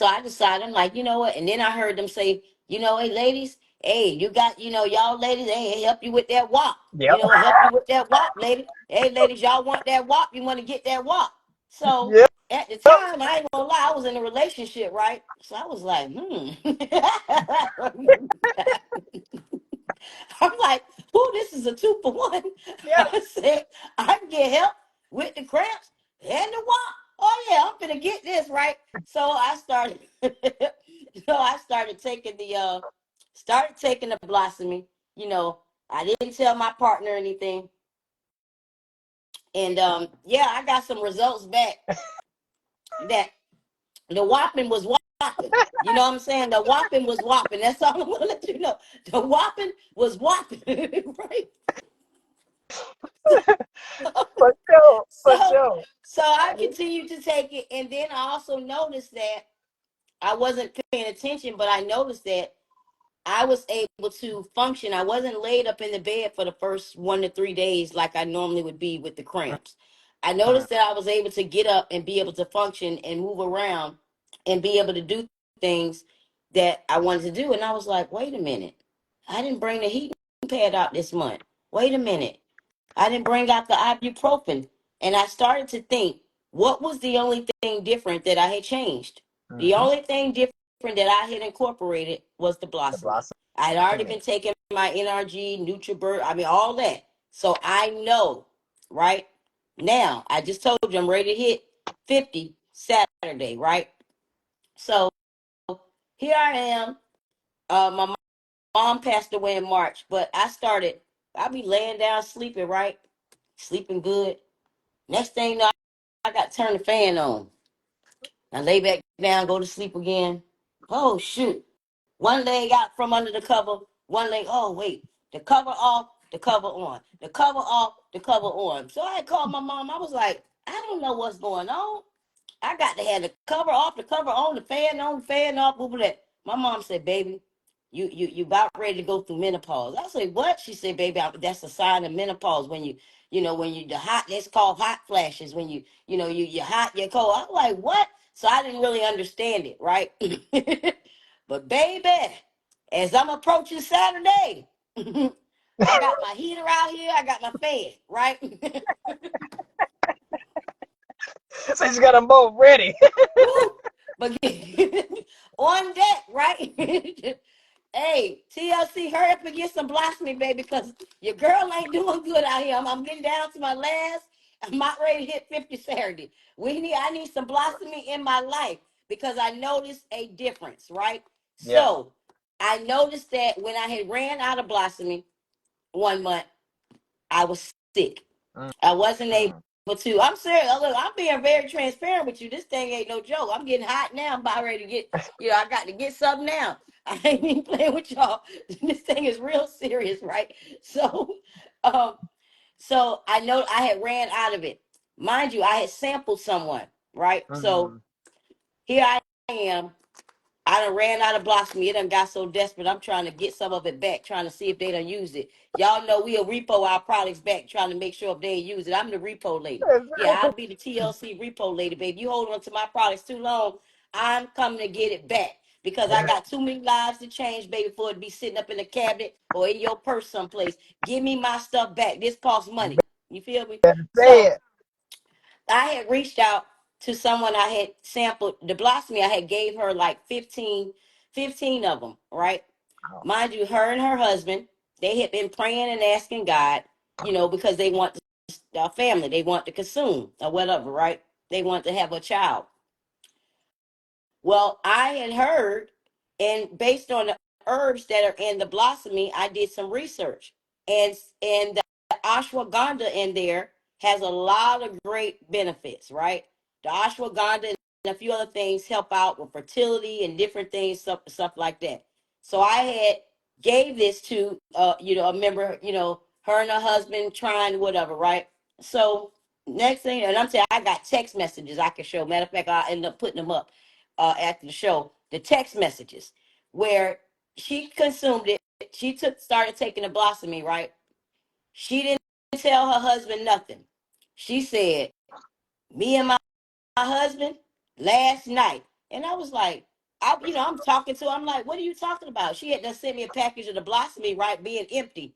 I decided, I'm like, you know what? And then I heard them say, hey, ladies, hey, you got, y'all ladies, hey, help you with that WAP. Yep. Help you with that WAP, lady. Hey, ladies, y'all want that WAP? You want to get that WAP. So Yep. at the time, I ain't gonna lie, I was in a relationship, right? So I was like, I'm like, oh, this is a 2 for 1. Yep. I said, I can get help with the cramps and the walk. Oh yeah, I'm gonna get this right. So I started taking the blossoming. I didn't tell my partner anything. And yeah, I got some results back that the whopping was whopping. You know what I'm saying? The whopping was whopping. That's all I'm gonna let you know. The whopping was whopping, right? For sure. For So, sure. so I continued to take it, and then I also noticed that I wasn't paying attention, but I noticed that I was able to function. I wasn't laid up in the bed for the first 1 to 3 days like I normally would be with the cramps. I Mm, noticed that I was able to get up and be able to function and move around and be able to do things that I wanted to do. And I was like, wait a minute, I didn't bring the heating pad out this month. Wait a minute. I didn't bring out the ibuprofen. And I started to think, what was the only thing different that I had changed? The mm-hmm. only thing different that I had incorporated was the The blossoming. blossom. I had already been taking my NRG, NutriBurt, I mean, all that. So I know, right? Now, I just told you I'm ready to hit 50 Saturday, right? So here I am. My mom passed away in March, but I be laying down sleeping, right? Sleeping good. Next thing you know, I got to turn the fan on. I lay back down, go to sleep again. Oh, shoot. One leg out from under the cover, one leg, oh, wait. The cover off, the cover on. The cover off, the cover on. So I called my mom. I was like, I don't know what's going on. I got to have the cover off, the cover on, the fan off, blah, blah, blah. My mom said, baby, you about ready to go through menopause. I said, what? She said, baby, that's a sign of menopause when the hot, that's called hot flashes. When you're hot, you're cold. I'm like, what? So I didn't really understand it, right? But baby, as I'm approaching Saturday, I got my heater out here, I got my fan, right? So you got them both ready. Woo! But on deck, right? Hey, TLC, hurry up and get some blossoming, baby, because your girl ain't doing good out here. I'm getting down to my last. I'm not ready to hit 50 Saturday. I need some blossoming in my life because I noticed a difference, right? Yeah. So I noticed that when I had ran out of blossoming 1 month, I was sick. Mm, I wasn't able mm. to. I'm serious. Look, I'm being very transparent with you. This thing ain't no joke. I'm getting hot now. I'm about ready to get, I got to get something now. I ain't even playing with y'all. This thing is real serious, right? So, um, so I know I had ran out of it. Mind you, I had sampled someone, right? So Mm, here I am. I done ran out of Blossom. It done got so desperate. I'm trying to get some of it back, trying to see if they done use it. Y'all know we'll repo our products back, trying to make sure if they use it. I'm the repo lady. Yeah, I'll be the TLC repo lady, baby. You hold on to my products too long, I'm coming to get it back. Because I Yeah, got too many lives to change, baby, for it to be sitting up in the cabinet or in your purse someplace. Give me my stuff back. This costs you money. You feel me? better say So it. I had reached out to someone I had sampled the Blossomy. I had gave her like 15 of them, right? Oh, Mind you, her and her husband, they had been praying and asking God, because they want a family, they want to consume or whatever, right? They want to have a child. Well, I had heard, and based on the herbs that are in the Blossomy, I did some research, and the ashwagandha in there has a lot of great benefits, right? The ashwagandha and a few other things help out with fertility and different things, stuff like that. So I had gave this to a member, her and her husband trying whatever, right? So next thing, and I'm saying I got text messages I can show. Matter of fact, I end up putting them up after the show, the text messages where she consumed it. She started taking the Blossomy, right? She didn't tell her husband nothing. She said, "Me and my husband last night," and I was like, I'm talking to her. I'm like, "What are you talking about?" She had just sent me a package of the Blossomy, right, being empty.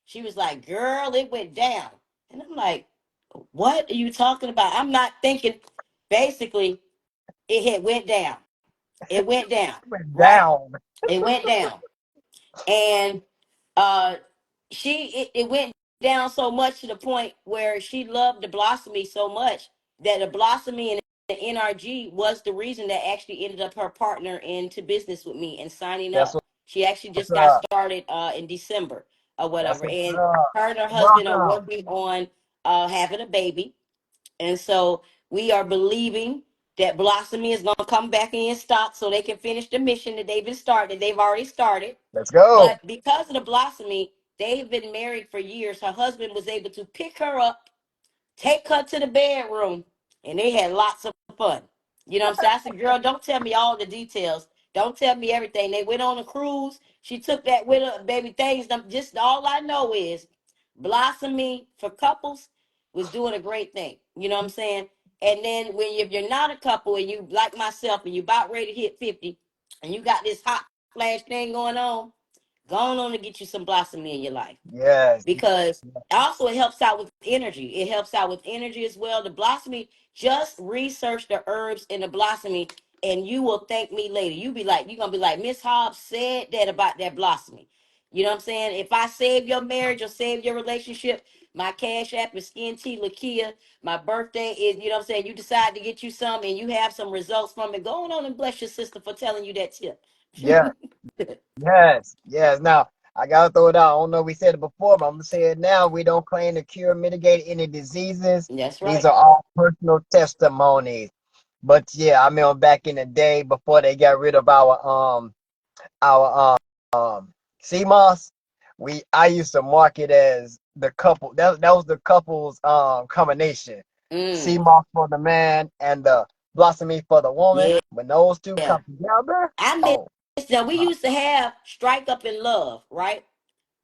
She was like, "Girl, it went down," and I'm like, "What are you talking about?" I'm not thinking. Basically, it had went down. It went down, went right? down. It went down. And uh it went down so much to the point where she loved the Blossomy so much that the Blossomy and the NRG was the reason that actually ended up her partner into business with me and signing That's up. She actually what's just got up. started in December or That's whatever. what's And up. her and her husband are Welcome. working on having a baby. And so we are believing that Blossomy is going to come back in stock so they can finish the mission that they've been started. They've already started. Let's go. But because of the Blossomy, they've been married for years. Her husband was able to pick her up, take her to the bedroom, and they had lots of fun. You know what I'm saying? I said, "Girl, don't tell me all the details. Don't tell me everything." They went on a cruise. She took that with her, baby. Things. Just all I know is Blossomy for couples was doing a great thing. You know what I'm saying? And then if you're not a couple and you like myself and you about ready to hit 50 and you got this hot flash thing going on, go on to get you some Blossomy in your life, Yes. because also it helps out with energy. It helps out with energy as well. The Blossomy, just research the herbs in the Blossomy, and you will thank me later. You're gonna be like, "Miss Hobbs said that about that Blossomy." You know what I'm saying? If I save your marriage or save your relationship, my cash app is Skin T Lakkia. My birthday is, you know what I'm saying? You decide to get you some and you have some results from it. Go on and bless your sister for telling you that tip. Yeah. Yes. Yes. Now, I gotta throw it out. I don't know if we said it before, but I'm gonna say it now. We don't claim to cure, mitigate any diseases. That's These right. are all personal testimonies. But yeah, I mean, back in the day before they got rid of our CMOS, I used to mark it as the couple. That was the couple's combination. Mm, CMOS for the man and the Blossomy for the woman. yeah. When those two come together, I oh miss that. We my, used to have Strike Up in Love, right?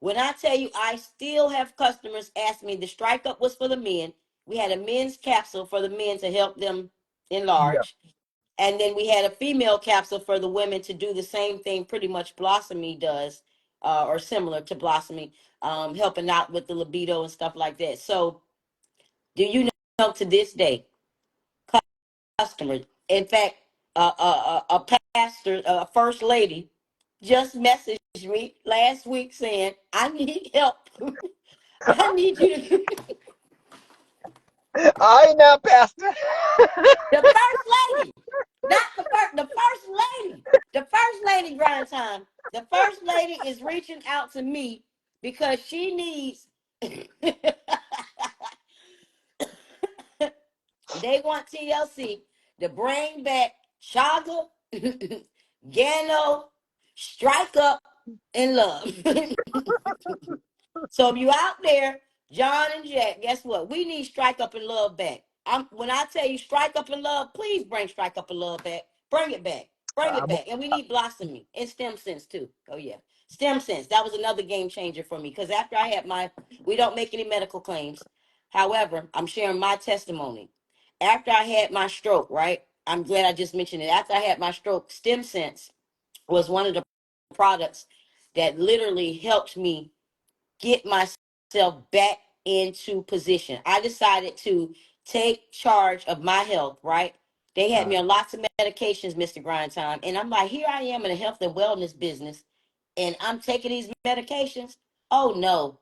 When I tell you, I still have customers ask me, the Strike Up was for the men. We had a men's capsule for the men to help them yeah, enlarge. And then we had a female capsule for the women to do the same thing pretty much Blossomy does, or similar to Blossomy, helping out with the libido and stuff like that. So do you know, to this day, customers, in fact, a pastor, a first lady, just messaged me last week saying, "I need help. I need you to." all right now, Pastor. The first lady, not the first lady. The first lady, grind time. The first lady is reaching out to me because she needs. They want TLC to bring back Chaga, Gano, Strike Up, and Love. So if you out there, John and Jack, guess what? We need Strike Up and Love back. When I tell you Strike Up and Love, please bring Strike Up and Love back. Bring it back. Bring it I'm, back. And we need blossoming and stem sense too. Oh yeah. Stem sense. That was another game changer for me. Because after I had my, we don't make any medical claims. However, I'm sharing my testimony. After I had my stroke, right? I'm glad I just mentioned it. After I had my stroke, stem sense was one of the products that literally helped me get myself back into position. I decided to take charge of my health, right? They had me on lots of medications, Mr. Grindtime. And I'm like, here I am in the health and wellness business, and I'm taking these medications. Oh no,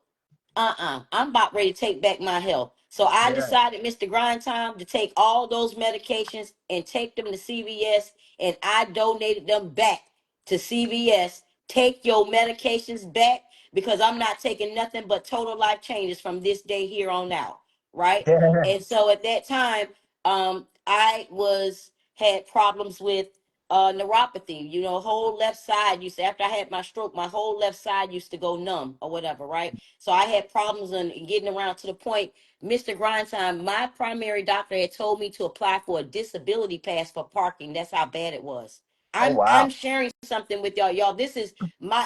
I'm about ready to take back my health. So I yeah. decided, Mr. Grind Time, to take all those medications and take them to CVS, and I donated them back to CVS. Take your medications back because I'm not taking nothing but total life changes from this day here on out. Right. Yeah. And so at that time, I was had problems with neuropathy, whole left side used to, after I had my stroke, my whole left side used to go numb or whatever, right? So I had problems in getting around to the point, Mr. Grindtime, my primary doctor had told me to apply for a disability pass for parking. That's how bad it was. Oh I'm wow. sharing something with y'all. Y'all, this is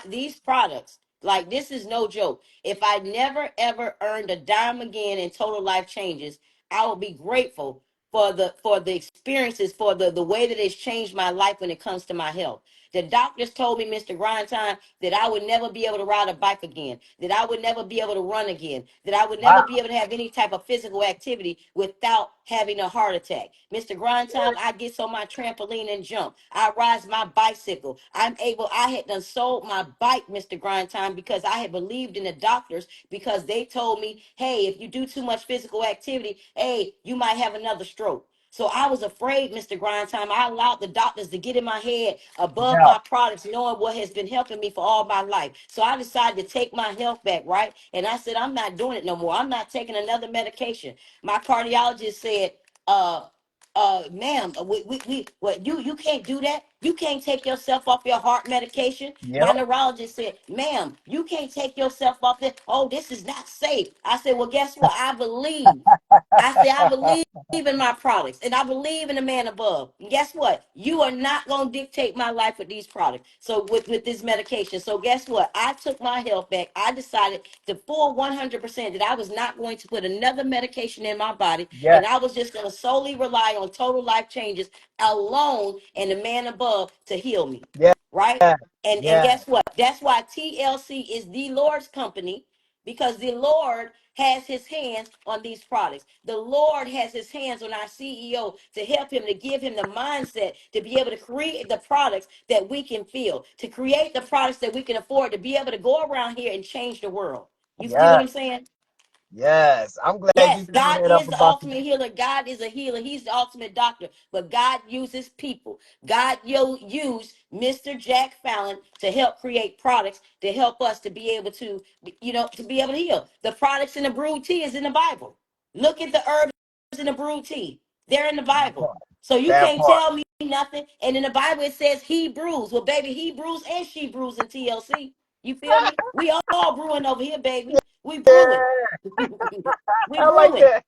these products. Like, this is no joke. If I never ever earned a dime again in total life changes, I will be grateful for the experiences, for the way that it's changed my life when it comes to my health. The doctors told me, Mr. Grindtime, that I would never be able to ride a bike again, that I would never be able to run again, that I would never Wow. be able to have any type of physical activity without having a heart attack. Mr. Grindtime, I get on my trampoline and jump. I ride my bicycle. I had done sold my bike, Mr. Grindtime, because I had believed in the doctors, because they told me, hey, if you do too much physical activity, hey, you might have another stroke. So I was afraid, Mr. Grindtime. I allowed the doctors to get in my head above Yeah. my products, knowing what has been helping me for all my life. So I decided to take my health back, right? And I said, I'm not doing it no more. I'm not taking another medication. My cardiologist said, ma'am, what, you can't do that. You can't take yourself off your heart medication. My Yep. neurologist said, ma'am, you can't take yourself off it. Oh, this is not safe. I said, well, guess what? I believe. I said, I believe in my products, and I believe in the man above. And guess what? You are not going to dictate my life with these products. So with this medication. So guess what? I took my health back. I decided to full 100% that I was not going to put another medication in my body, Yeah. and I was just going to solely rely on total life changes alone and the man above to heal me. Yeah. Right? And Yeah. guess what? That's why TLC is the Lord's company, because the Lord has his hands on these products. The Lord has his hands on our CEO to help him, to give him the mindset to be able to create the products that we can feel, to create the products that we can afford, to be able to go around here and change the world. You feel what Yeah. I'm saying? Yes. I'm glad you Yes, brought God it up is the about the. ultimate healer. God is a healer. He's the ultimate doctor. But God uses people. God used Mr. Jack Fallon to help create products to help us to be able to, to be able to heal. The products in the brewed tea is in the Bible. Look at the herbs in the brewed tea. They're in the That Bible. part. So you That can't part. tell me nothing. And in the Bible it says he brews. Well, baby, he brews and she brews in TLC. You feel me? We all brewing over here, baby. We brewing. Yeah. We I like brewing. that.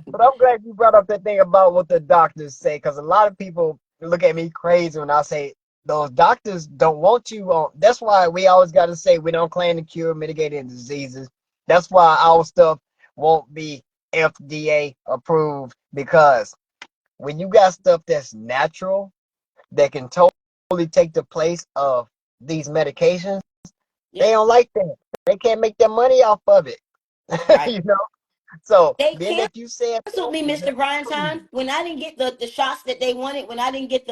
But I'm glad you brought up that thing about what the doctors say, because a lot of people look at me crazy when I say those doctors don't want you on. That's why we always got to say we don't claim to cure mitigating diseases. That's why our stuff won't be FDA approved, because when you got stuff that's natural that can totally take the place of these medications, they Yep. don't like that. They can't make their money off of it. Right. you know. So They being that you said canceled me, Mr. Grindtime, when I didn't get the shots that they wanted. When I didn't get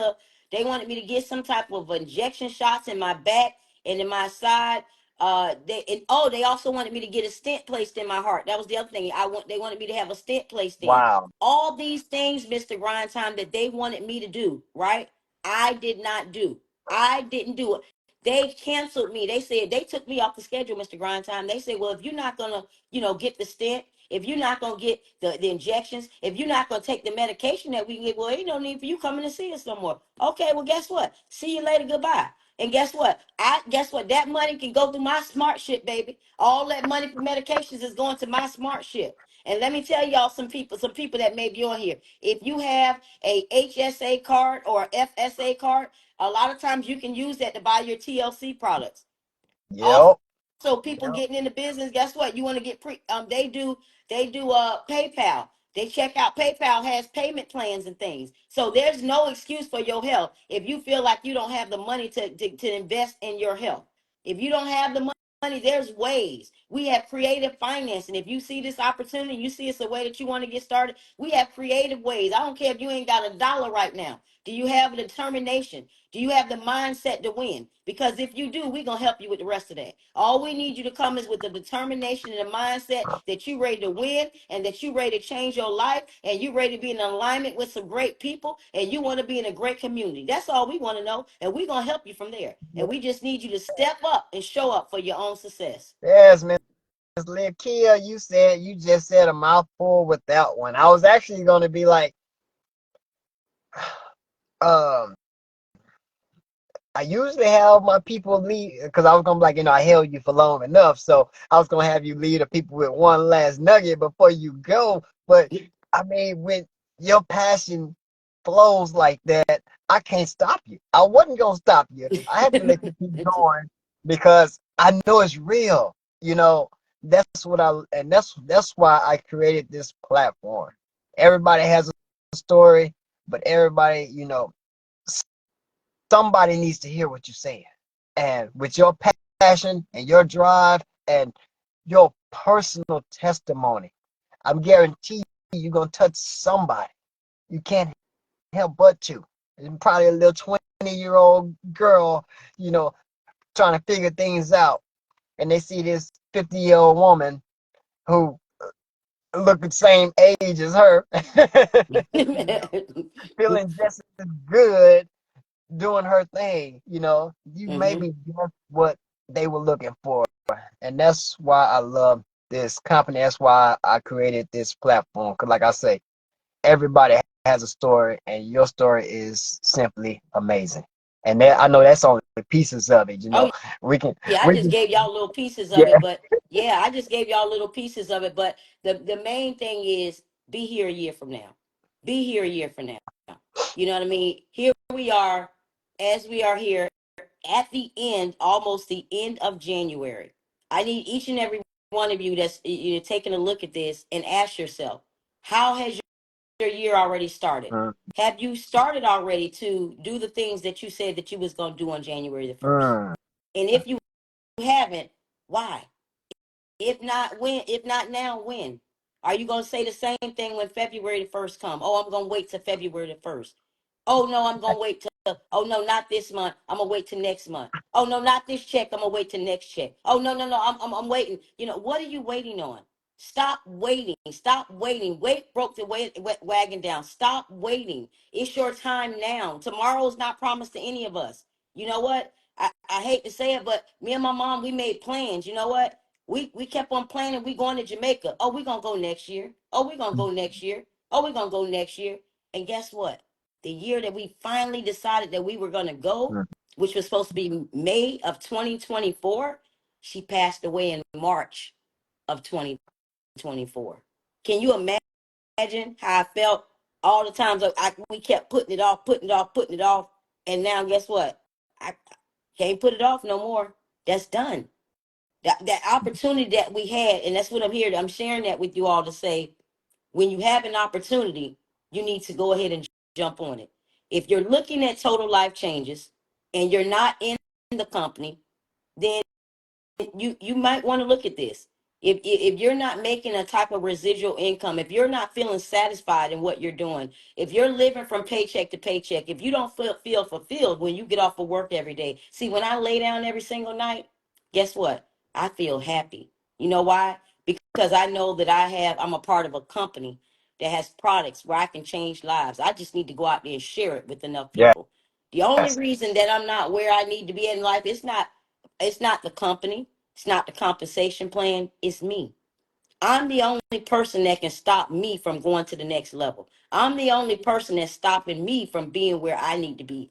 they wanted me to get some type of injection shots in my back and in my side. They also wanted me to get a stent placed in my heart. That was the other thing. They wanted me to have a stent placed in. wow. All these things, Mr. Grindtime, that they wanted me to do, right? I did not do. I didn't do it. They canceled me. They said they took me off the schedule, Mr. Grindtime. They said, well, if you're not gonna, get the stent, if you're not gonna get the injections, if you're not gonna take the medication that we get, well, ain't no need for you coming to see us no more. Okay, well, guess what? See you later, goodbye. And guess what? That money can go through my smart shit, baby. All that money for medications is going to my smart shit. And let me tell y'all some people that may be on here. If you have a HSA card or a FSA card, a lot of times you can use that to buy your TLC products. Also, Yep. people Yep. getting into business, guess what? You want to get they do PayPal. They check out PayPal has payment plans and things. So there's no excuse for your health if you feel like you don't have the money to invest in your health. If you don't have the money, there's ways. We have creative financing. If you see this opportunity, you see it's a way that you want to get started, we have creative ways. I don't care if you ain't got a dollar right now. Do you have the determination? Do you have the mindset to win? Because if you do, we're going to help you with the rest of that. All we need you to come is with the determination and the mindset that you're ready to win and that you're ready to change your life and you're ready to be in alignment with some great people and you want to be in a great community. That's all we want to know. And we're going to help you from there. And we just need you to step up and show up for your own success. Yes, Miss Lakkia, you just said a mouthful with that one. I was actually gonna be like, um, I usually have my people lead because I was gonna be like, I held you for long enough, so I was gonna have you lead the people with one last nugget before you go. But I mean, when your passion flows like that, I can't stop you. I wasn't gonna stop you. I had to let you keep going because I know it's real. That's what that's why I created this platform. Everybody has a story, but everybody, somebody needs to hear what you're saying. And with your passion and your drive and your personal testimony, I'm guaranteed you're going to touch somebody. You can't help but to. And probably a little 20-year-old girl, you know, trying to figure things out. And they see this 50-year-old woman who look the same age as her, feeling just as good doing her thing, you may Hmm. be just what they were looking for. And that's why I love this company. That's why I created this platform. Because, like I say, everybody has a story, and your story is simply amazing. And I know that's only pieces of it. Oh, We can, yeah, I we just can, gave y'all little pieces of yeah, it, but yeah, I just gave y'all little pieces of it. But the main thing is be here a year from now. Be here a year from now. You know what I mean? Here we are, as we are here at the end, almost the end of January. I need each and every one of you that's taking a look at this and ask yourself, how has your year already started? mm, Have you started already to do the things that you said that you was going to do on January the 1st? mm, And if you haven't, why? If not when, if not now, when? Are you gonna say the same thing when February the 1st come? Oh, I'm gonna wait till February the 1st. Oh no, I'm gonna wait till oh no, not this month. I'm gonna wait till next month. Oh no, not this check. I'm gonna wait till next check. Oh no, I'm waiting. What are you waiting on? Stop waiting. Stop waiting. Wait broke the wagon down. Stop waiting. It's your time now. Tomorrow's not promised to any of us. You know what? I hate to say it, but me and my mom, we made plans. You know what? We kept on planning. We going to Jamaica. Oh, we gonna go next year. Oh, we gonna go next year. Oh, we gonna go next year. And guess what? The year that we finally decided that we were gonna go, mm, which was supposed to be May of 2024, she passed away in March of 2024. Can you imagine how I felt all the times we kept putting it off, putting it off, putting it off, and now guess what? I can't put it off no more. That's done. That opportunity that we had, and that's what I'm here. I'm sharing that with you all to say, when you have an opportunity, you need to go ahead and jump on it. If you're looking at total life changes and you're not in the company, then you might want to look at this. If you're not making a type of residual income, if you're not feeling satisfied in what you're doing, if you're living from paycheck to paycheck, if you don't feel fulfilled when you get off of work every day. See, when I lay down every single night, guess what? I feel happy. You know why? Because I know that I'm a part of a company that has products where I can change lives. I just need to go out there and share it with enough yes, people. The only reason that I'm not where I need to be in life, it's not the company. It's not the compensation plan. It's me. I'm the only person that can stop me from going to the next level. I'm the only person that's stopping me from being where I need to be.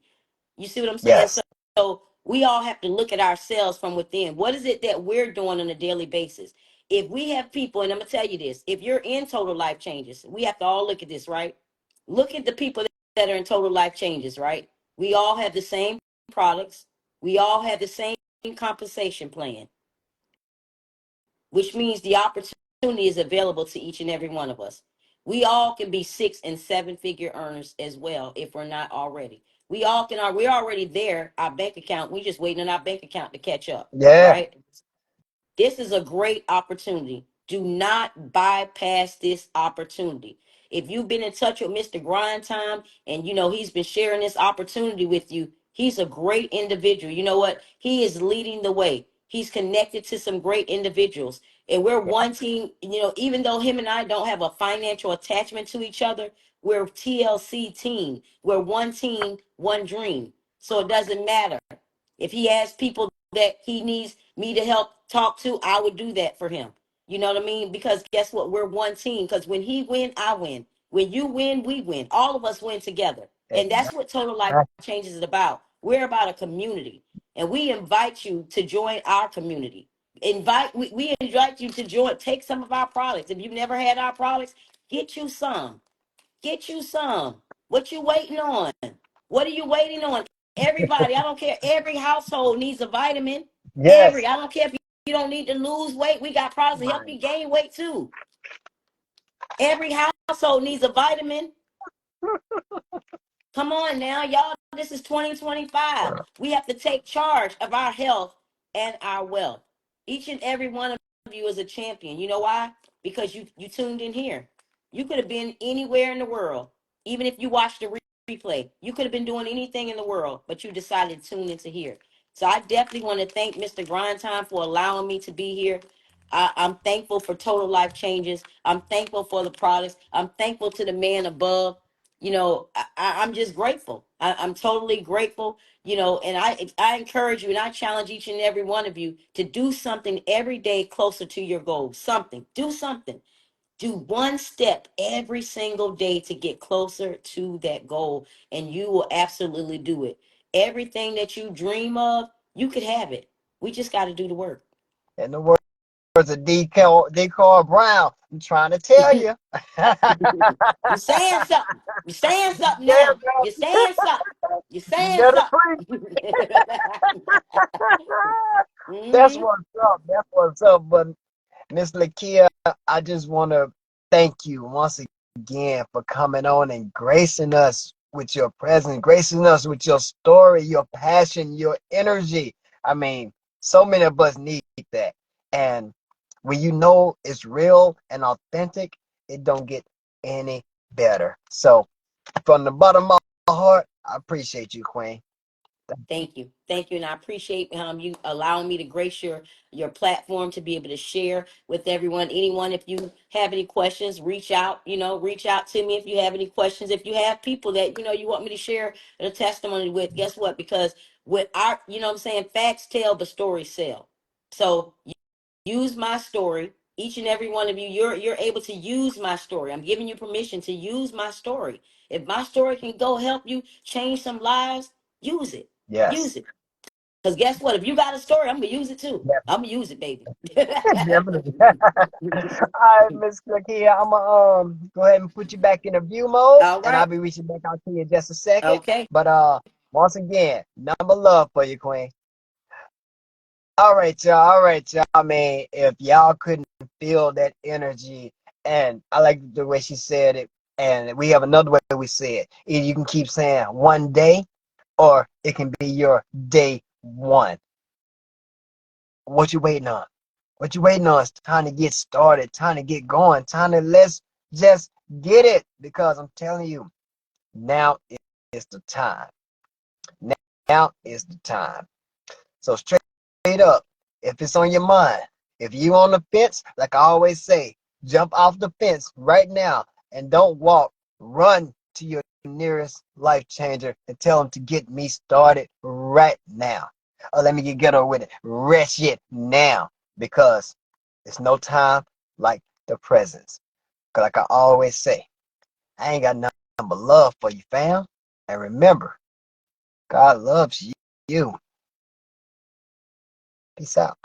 You see what I'm saying? yes, So we all have to look at ourselves from within. What is it that we're doing on a daily basis? if we have people, and I'm gonna tell you this, if you're in total life changes, we have to all look at this, right? Look at the people that are in total life changes, right? We all have the same products. We all have the same compensation plan, which means the opportunity is available to each and every one of us. We all can be 6 and 7 figure earners as well if we're not already. We all can are we're already there, our bank account. We just waiting on our bank account to catch up, Yeah. right? This is a great opportunity. Do not bypass this opportunity. If you've been in touch with Mr. Grind Time and you know he's been sharing this opportunity with you, he's a great individual. You know what? He is leading the way. He's connected to some great individuals. And we're one team, you know, even though him and I don't have a financial attachment to each other, we're TLC team. We're one team, one dream. So it doesn't matter. If he has people that he needs me to help talk to, I would do that for him. You know what I mean? Because guess what? We're one team. Because when he win, I win. When you win, we win. All of us win together. And that's what Total Life Changes is about. We're about a community. And we invite you to join our community. We invite you to join, take some of our products. If you've never had our products, get you some. Get you some. What you waiting on? What are you waiting on? Everybody, I don't care. Every household needs a vitamin. Yes. I don't care if you don't need to lose weight. We got products to help you gain weight too. Every household needs a vitamin. Come on now, y'all. This is 2025. We have to take charge of our health and our wealth. Each and every one of you is a champion. You know why? Because you tuned in here. You could have been anywhere in the world, even if you watched the replay. You could have been doing anything in the world, but you decided to tune into here. So I definitely want to thank Mr. Grindtime for allowing me to be here. I'm thankful for Total Life Changes. I'm thankful for the products. I'm thankful to the man above. You know, I'm just grateful. I'm totally grateful. You know, and I encourage you and I challenge each and every one of you to do something every day closer to your goal. Something. Do something. Do one step every single day to get closer to that goal, and you will absolutely do it. Everything that you dream of, you could have it. We just got to do the work. In the words of Decor Brown, I'm trying to tell you. You're saying something. You're saying something Yeah, now. bro. You're saying something. You're You saying better preach. something. That's Hmm. what's up. That's what's up. But Miss Lakkia, I just want to thank you once again for coming on and gracing us with your presence, gracing us with your story, your passion, your energy. I mean, so many of us need that. And when you know it's real and authentic, it don't get any better. So from the bottom of my heart, I appreciate you, Queen. Thank you. Thank you. And I appreciate you allowing me to grace your platform to be able to share with everyone. Anyone, if you have any questions, reach out, reach out to me if you have any questions. If you have people that, you want me to share a testimony with, guess what? Because with our, what I'm saying, facts tell, but stories sell. So use my story. Each and every one of you, you're able to use my story. I'm giving you permission to use my story. If my story can go help you change some lives, use it. Yes. Use it. Because guess what? If you got a story, I'm gonna use it too. I'm gonna use it, baby. Definitely. All right, Miss Lakia, I'm gonna go ahead and put you back in the view mode, All and I'll right. be reaching back out to you in just a second. Okay. But once again, number love for you, Queen. All right, y'all. All right, y'all. I mean, if y'all couldn't feel that energy, and I like the way she said it, and we have another way we say it. Either you can keep saying one day, or it can be your day one. What you waiting on? What you waiting on? It's time to get started, time to get going, time to let's just get it. Because I'm telling you, now is the time. Now is the time. So straight up, if it's on your mind, if you on the fence, like I always say, jump off the fence right now and don't walk. Run to your nearest life changer and tell them to get me started right now. Or let me get ghetto with it. Rest it now. Because it's no time like the present. Because like I always say, I ain't got nothing but love for you, fam. And remember, God loves you. Peace out.